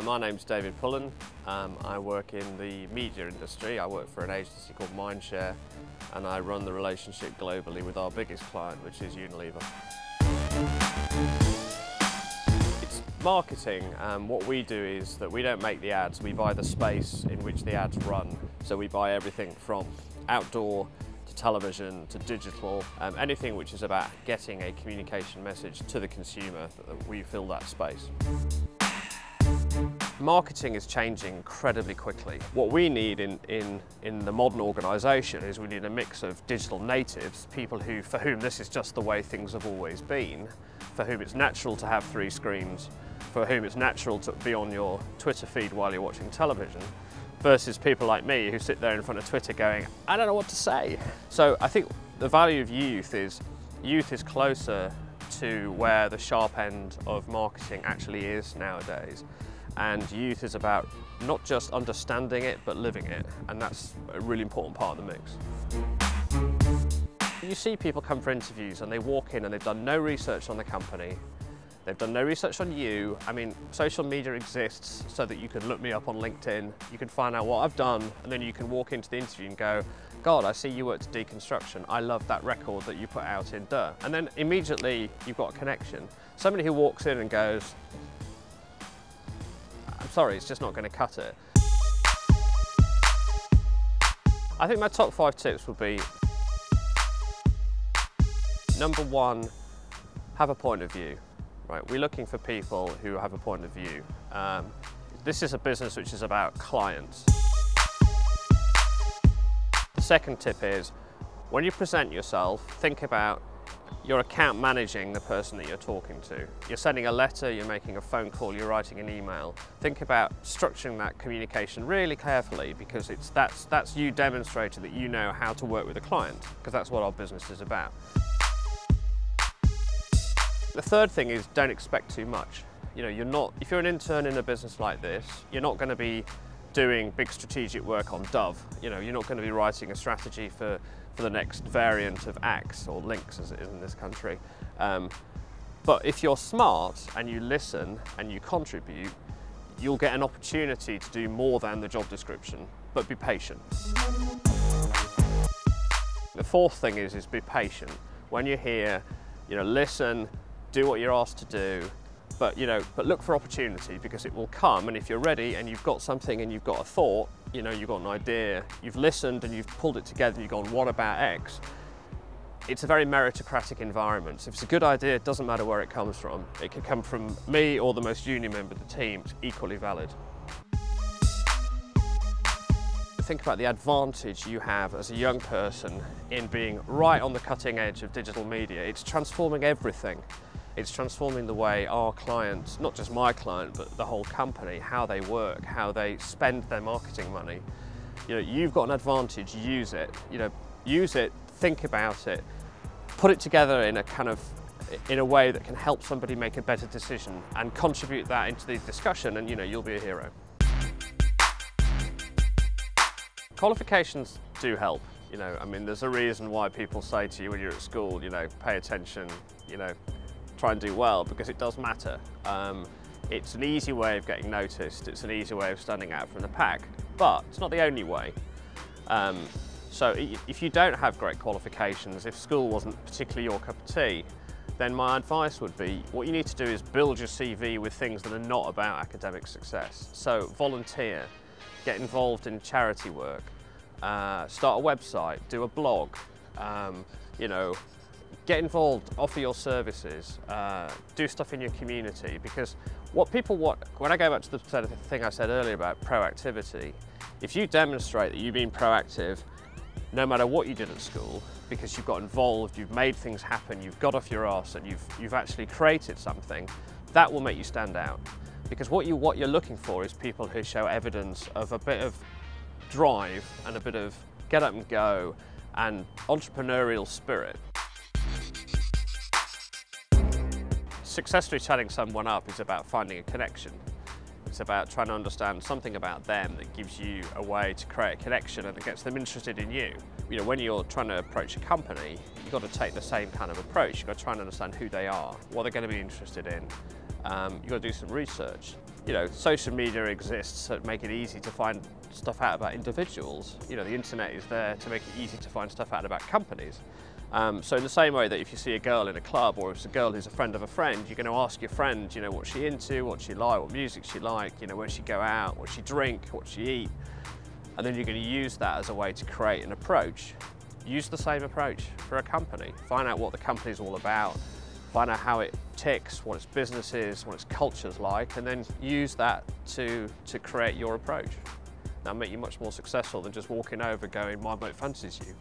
My name's David Pullan. I work in the media industry. I work for an agency called Mindshare, and I run the relationship globally with our biggest client, which is Unilever. It's marketing. What we do is that we don't make the ads, we buy the space in which the ads run. So we buy everything from outdoor to television to digital, anything which is about getting a communication message to the consumer, we fill that space. Marketing is changing incredibly quickly. What we need in the modern organisation is we need a mix of digital natives, people for whom this is just the way things have always been, for whom it's natural to have 3 screens, for whom it's natural to be on your Twitter feed while you're watching television, versus people like me who sit there in front of Twitter going, I don't know what to say. So I think the value of youth is closer to where the sharp end of marketing actually is nowadays. And youth is about not just understanding it, but living it. And that's a really important part of the mix. You see people come for interviews and they walk in and they've done no research on the company. They've done no research on you. I mean, social media exists so that you can look me up on LinkedIn, you can find out what I've done, and then you can walk into the interview and go, God, I see you worked at Deconstruction. I love that record that you put out in Duh. And then immediately you've got a connection. Somebody who walks in and goes, I'm sorry, it's just not going to cut it. I think my top 5 tips would be, number 1, have a point of view. Right, we're looking for people who have a point of view. This is a business which is about clients. The second tip is, when you present yourself, think about your account managing the person that you're talking to. You're sending a letter, you're making a phone call, you're writing an email. Think about structuring that communication really carefully, because that's you demonstrating that you know how to work with a client, because that's what our business is about. The third thing is, don't expect too much. You know, if you're an intern in a business like this, you're not going to be doing big strategic work on Dove. You know, you're not going to be writing a strategy for the next variant of Axe, or Lynx as it is in this country. But if you're smart and you listen and you contribute, you'll get an opportunity to do more than the job description, but be patient. The fourth thing is be patient. When you're here, listen, do what you're asked to do, but look for opportunity, because it will come, and if you're ready and you've got something and you've got a thought, you've got an idea, you've listened and you've pulled it together and you've gone, what about X? It's a very meritocratic environment. So if it's a good idea, it doesn't matter where it comes from. It could come from me or the most junior member of the team. It's equally valid. Think about the advantage you have as a young person in being right on the cutting edge of digital media. It's transforming everything. It's transforming the way our clients, not just my client, but the whole company, how they work, how they spend their marketing money. You've got an advantage, use it. Use it, think about it, put it together in a way that can help somebody make a better decision, and contribute that into the discussion, and you'll be a hero. Qualifications do help. I mean, there's a reason why people say to you when you're at school, pay attention, try and do well, because it does matter. It's an easy way of getting noticed, it's an easy way of standing out from the pack, but it's not the only way. So if you don't have great qualifications, if school wasn't particularly your cup of tea, then my advice would be, what you need to do is build your CV with things that are not about academic success. So volunteer, get involved in charity work, start a website, do a blog, get involved, offer your services, do stuff in your community, because what people want, when I go back to the thing I said earlier about proactivity, if you demonstrate that you've been proactive no matter what you did at school, because you've got involved, you've made things happen, you've got off your arse and you've actually created something, that will make you stand out. Because what you're looking for is people who show evidence of a bit of drive and a bit of get up and go and entrepreneurial spirit. Successfully chatting someone up is about finding a connection. It's about trying to understand something about them that gives you a way to create a connection and that gets them interested in you. When you're trying to approach a company, you've got to take the same kind of approach. You've got to try and understand who they are, what they're going to be interested in. You've got to do some research. You know, social media exists to make it easy to find stuff out about individuals. You know, the internet is there to make it easy to find stuff out about companies. So in the same way that if you see a girl in a club, or if it's a girl who's a friend of a friend, you're going to ask your friend, you know, what's she into, what's she like, what music she like, you know, where she go out, what she drink, what she eat. And then you're going to use that as a way to create an approach. Use the same approach for a company. Find out what the company's all about, find out how it ticks, what its business is, what its culture's like, and then use that to create your approach. That'll make you much more successful than just walking over going, my boat fancies you.